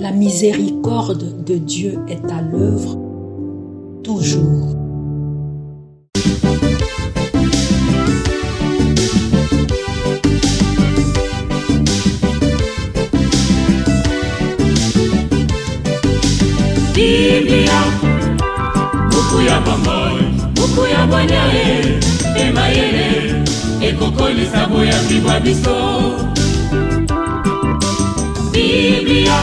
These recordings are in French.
La miséricorde de Dieu est à l'œuvre toujours. Biblia, buku ya bomoi, buku ya bwanyae, emayele, ekokolisa boya bibwa biso. Biblia,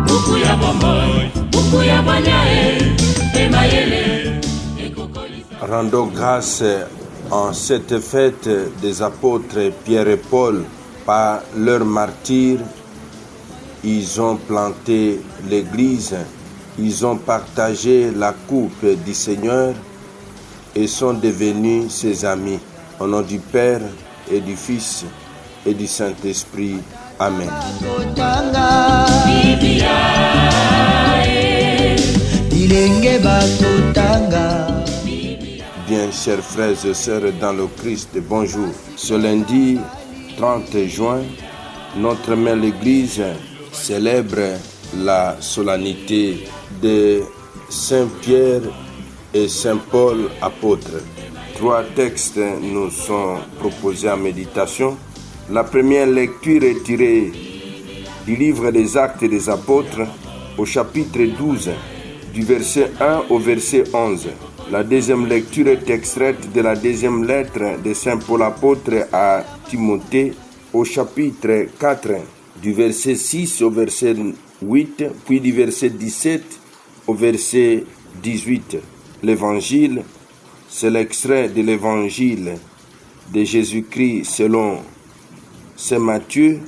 buku ya bomoi, buku ya bwanyae, emayele, ekokolisa. Rendons grâce en cette fête des apôtres Pierre et Paul. Par leur martyre, ils ont planté l'église, ils ont partagé la coupe du Seigneur et sont devenus ses amis. Au nom du Père et du Fils et du Saint-Esprit. Amen. Bien, chers frères et sœurs dans le Christ, bonjour. Ce lundi 30 juin, notre mère l'Église célèbre la solennité de Saint Pierre et Saint Paul apôtres. 3 textes nous sont proposés en méditation. La première lecture est tirée du livre des Actes des Apôtres au chapitre 12, du verset 1 au verset 11. La deuxième lecture est extraite de la deuxième lettre de Saint Paul apôtre à Timothée au chapitre 4, du verset 6 au verset 8, puis du verset 17 au verset 18. L'évangile, c'est l'extrait de l'évangile de Jésus-Christ selon Saint Matthieu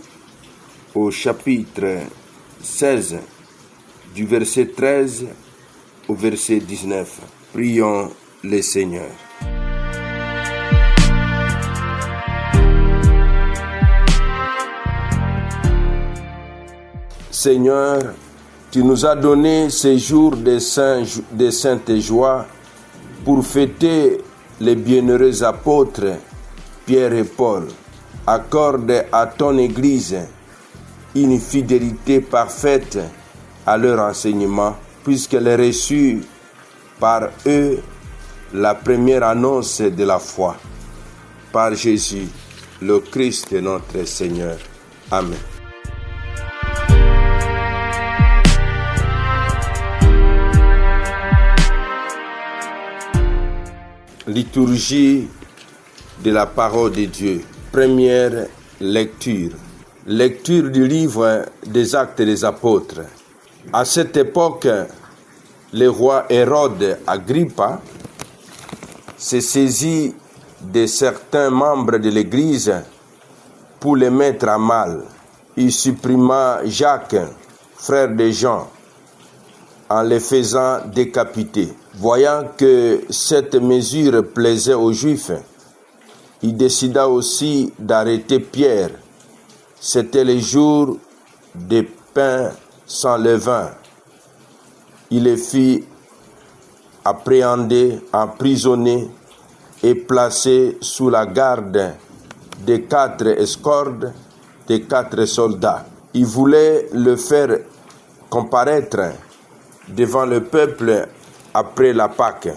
au chapitre 16, du verset 13 au verset 19. Prions le Seigneur. Seigneur, tu nous as donné ces jours de sainte joie pour fêter les bienheureux apôtres Pierre et Paul. Accorde à ton Église une fidélité parfaite à leur enseignement, puisqu'elle a reçu par eux la première annonce de la foi. Par Jésus, le Christ notre Seigneur. Amen. Liturgie de la parole de Dieu. Première lecture. Lecture du livre des Actes des Apôtres. À cette époque, le roi Hérode Agrippa se saisit de certains membres de l'Église pour les mettre à mal. Il supprima Jacques, frère de Jean, en les faisant décapiter. Voyant que cette mesure plaisait aux Juifs, il décida aussi d'arrêter Pierre. C'était le jour des pains sans levain. Il les fit appréhender, emprisonner et placer sous la garde de 4 escortes, de 4 soldats. Il voulait le faire comparaître devant le peuple après la Pâque.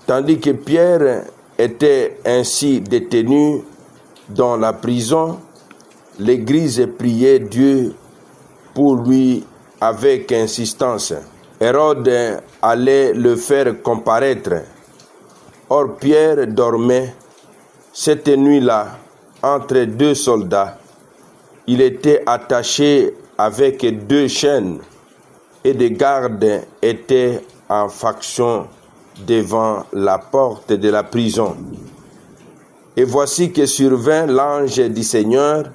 Tandis que Pierre était ainsi détenu dans la prison, l'Église priait Dieu pour lui avec insistance. Hérode allait le faire comparaître. Or Pierre dormait cette nuit-là entre 2 soldats. Il était attaché avec 2 chaînes et des gardes étaient en faction devant la porte de la prison. Et voici que survint l'ange du Seigneur,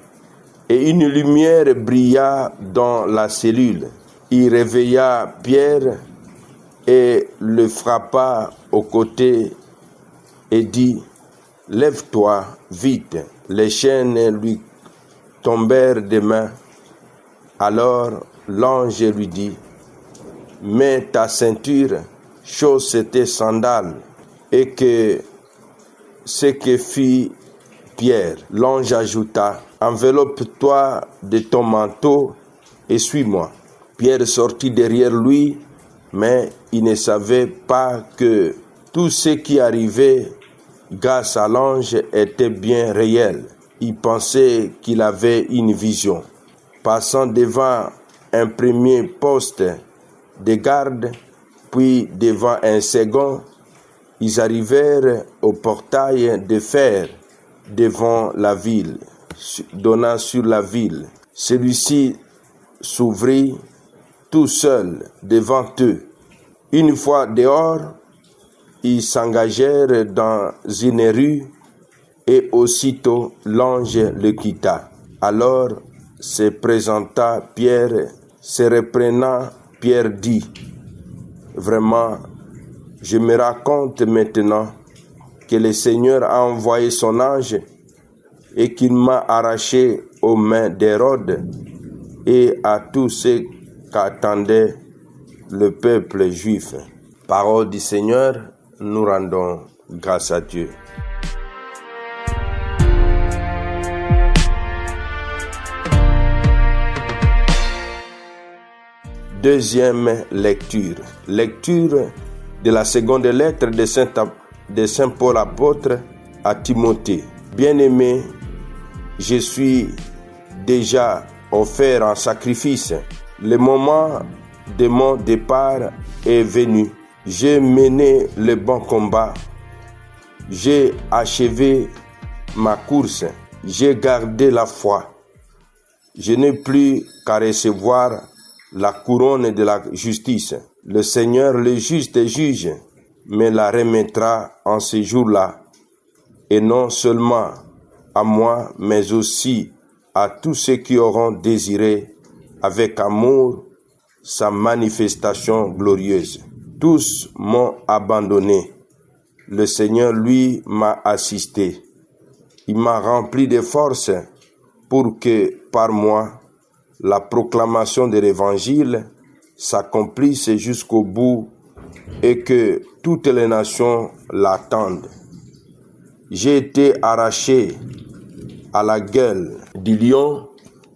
et une lumière brilla dans la cellule. Il réveilla Pierre et le frappa au côté et dit « Lève-toi vite ». Les chaînes lui tombèrent des mains. Alors l'ange lui dit « Mets ta ceinture, chausse tes sandales. » Et que ce que fit Pierre, l'ange ajouta « Enveloppe-toi de ton manteau et suis-moi. Pierre sortit derrière lui, mais il ne savait pas que tout ce qui arrivait grâce à l'ange était bien réel. Il pensait qu'il avait une vision. Passant devant un premier poste de garde, puis devant un second, ils arrivèrent au portail de fer devant la ville, donnant sur la ville. Celui-ci s'ouvrit tout seul devant eux. Une fois dehors, ils s'engagèrent dans une rue et aussitôt l'ange le quitta. Alors se présenta Pierre, se reprenant, Pierre dit: vraiment, je me raconte maintenant que le Seigneur a envoyé son ange et qu'il m'a arraché aux mains d'Hérode et à tous ceux qu'attendait le peuple juif. Parole du Seigneur, nous rendons grâce à Dieu. Deuxième lecture. Lecture de la seconde lettre de Saint Paul apôtre à Timothée. Bien-aimé, je suis déjà offert en sacrifice. Le moment de mon départ est venu. J'ai mené le bon combat. J'ai achevé ma course. J'ai gardé la foi. Je n'ai plus qu'à recevoir la couronne de la justice. Le Seigneur, le juste juge, me la remettra en ce jour-là, et non seulement à moi, mais aussi à tous ceux qui auront désiré avec amour sa manifestation glorieuse. Tous m'ont abandonné. Le Seigneur, lui, m'a assisté. Il m'a rempli de force pour que, par moi, la proclamation de l'Évangile s'accomplisse jusqu'au bout et que toutes les nations l'attendent. J'ai été arraché à la gueule du lion.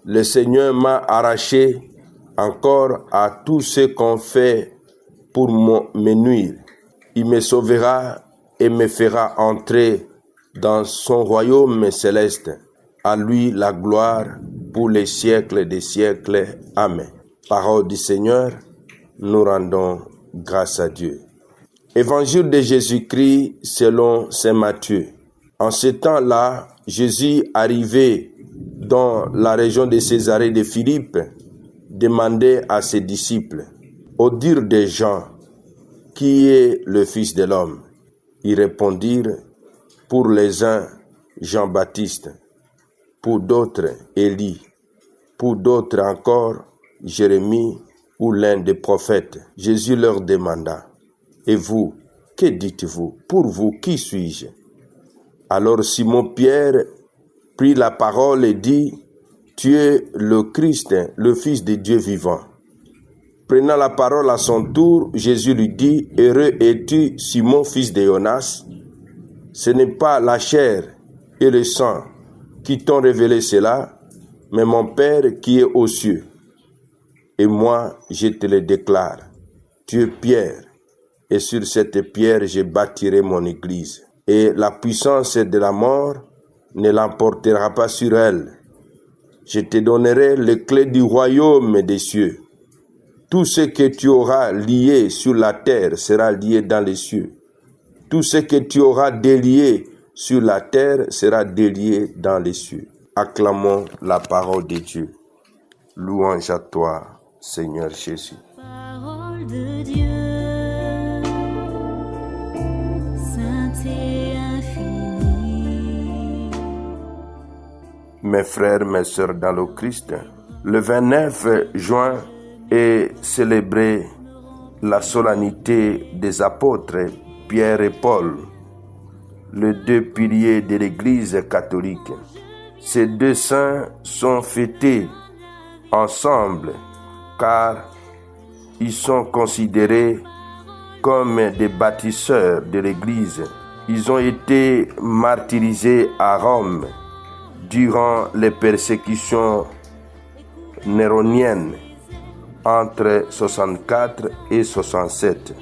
Le Seigneur m'a arraché encore à tout ce qu'on fait pour me nuire. Il me sauvera et me fera entrer dans son royaume céleste. À lui la gloire pour les siècles des siècles. Amen. Parole du Seigneur, nous rendons grâce à Dieu. Évangile de Jésus-Christ selon Saint Matthieu. En ce temps-là, Jésus, arrivé dans la région de Césarée de Philippe, demandait à ses disciples: au dire des gens, qui est le Fils de l'homme? Ils répondirent: pour les uns, Jean-Baptiste, pour d'autres, Élie, pour d'autres encore, Jérémie ou l'un des prophètes. Jésus leur demanda: et vous, que dites-vous? Pour vous, qui suis-je? Alors Simon-Pierre prit la parole et dit: tu es le Christ, le Fils de Dieu vivant. Prenant la parole à son tour, Jésus lui dit: heureux es-tu, Simon, fils de Jonas. Ce n'est pas la chair et le sang qui t'ont révélé cela, mais mon Père qui est aux cieux. Et moi, je te le déclare. Tu es Pierre, et sur cette pierre, je bâtirai mon église. Et la puissance de la mort ne l'emportera pas sur elle. Je te donnerai les clés du royaume des cieux. Tout ce que tu auras lié sur la terre sera lié dans les cieux. Tout ce que tu auras délié sur la terre sera délié dans les cieux. Acclamons la parole de Dieu. Louange à toi, Seigneur Jésus. Parole de Dieu, sainte et infinie. Mes frères, mes sœurs dans le Christ, le 29 juin est célébré la solennité des apôtres Pierre et Paul, les deux piliers de l'Église catholique. Ces deux saints sont fêtés ensemble car ils sont considérés comme des bâtisseurs de l'Église. Ils ont été martyrisés à Rome durant les persécutions néroniennes entre 64 et 67.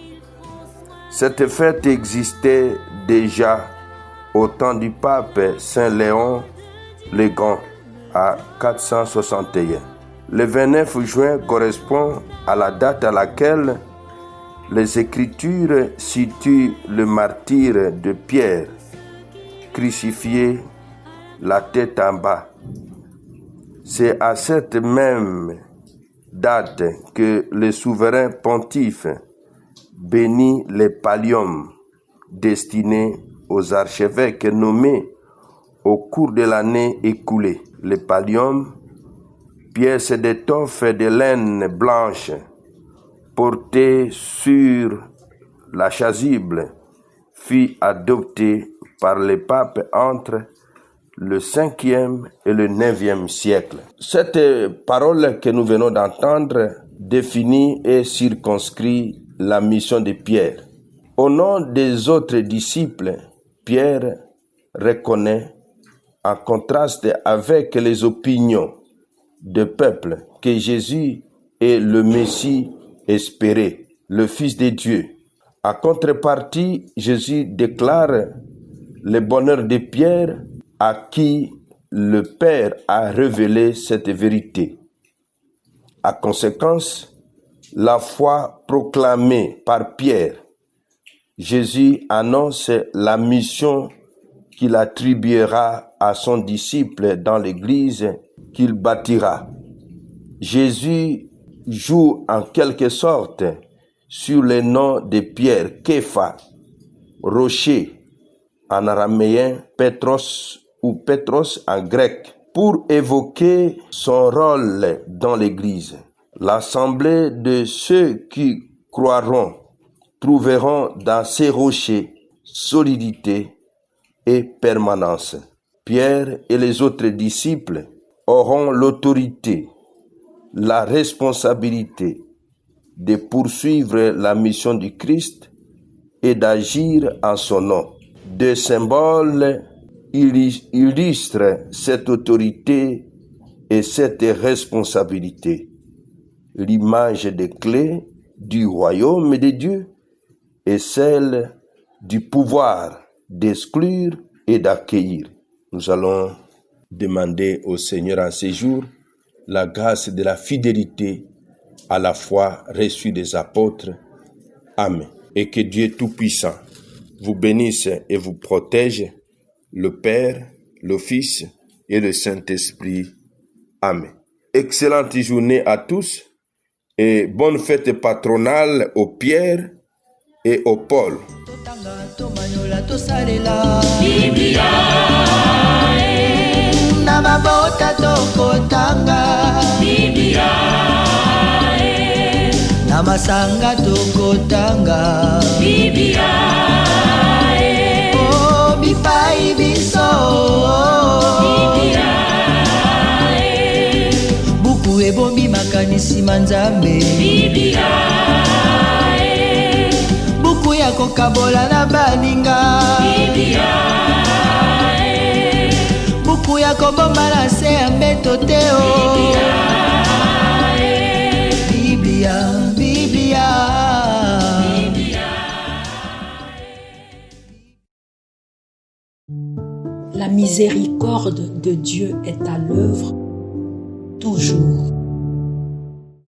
Cette fête existait déjà au temps du pape Saint Léon le Grand à 461. Le 29 juin correspond à la date à laquelle les Écritures situent le martyre de Pierre, crucifié la tête en bas. C'est à cette même date que le souverain pontife bénit les palliums destinés aux archevêques nommés au cours de l'année écoulée. Les palliums, pièces d'étoffe de laine blanche portées sur la chasuble, fut adoptée par le pape entre le 5e et le 9e siècle. Cette parole que nous venons d'entendre définit et circonscrit la mission de Pierre. Au nom des autres disciples, Pierre reconnaît, en contraste avec les opinions du peuple, que Jésus est le Messie espéré, le Fils de Dieu. En contrepartie, Jésus déclare le bonheur de Pierre à qui le Père a révélé cette vérité. En conséquence, la foi proclamée par Pierre, Jésus annonce la mission qu'il attribuera à son disciple dans l'église qu'il bâtira. Jésus joue en quelque sorte sur le nom de Pierre, Képha, rocher en araméen, Petros ou Petros en grec, pour évoquer son rôle dans l'église. L'assemblée de ceux qui croiront trouveront dans ces rochers solidité et permanence. Pierre et les autres disciples auront l'autorité, la responsabilité de poursuivre la mission du Christ et d'agir en son nom. Deux symboles illustrent cette autorité et cette responsabilité. L'image des clés du royaume de Dieu et celle du pouvoir d'exclure et d'accueillir. Nous allons demander au Seigneur en ces jours la grâce de la fidélité à la foi reçue des apôtres. Amen. Et que Dieu Tout-Puissant vous bénisse et vous protège, le Père, le Fils et le Saint-Esprit. Amen. Excellente journée à tous et bonne fête patronale aux Pierre et au Paul. Biblia na mabota tokotanga Biblia na masanga tokotanga Biblia oh bipai biso Biblia buku ebombi makanisi manzambe Biblia buku ya kokabola na baninga Biblia buku ya kobomba na se ya mbeto te o Biblia, Biblia. La miséricorde de Dieu est à l'œuvre toujours.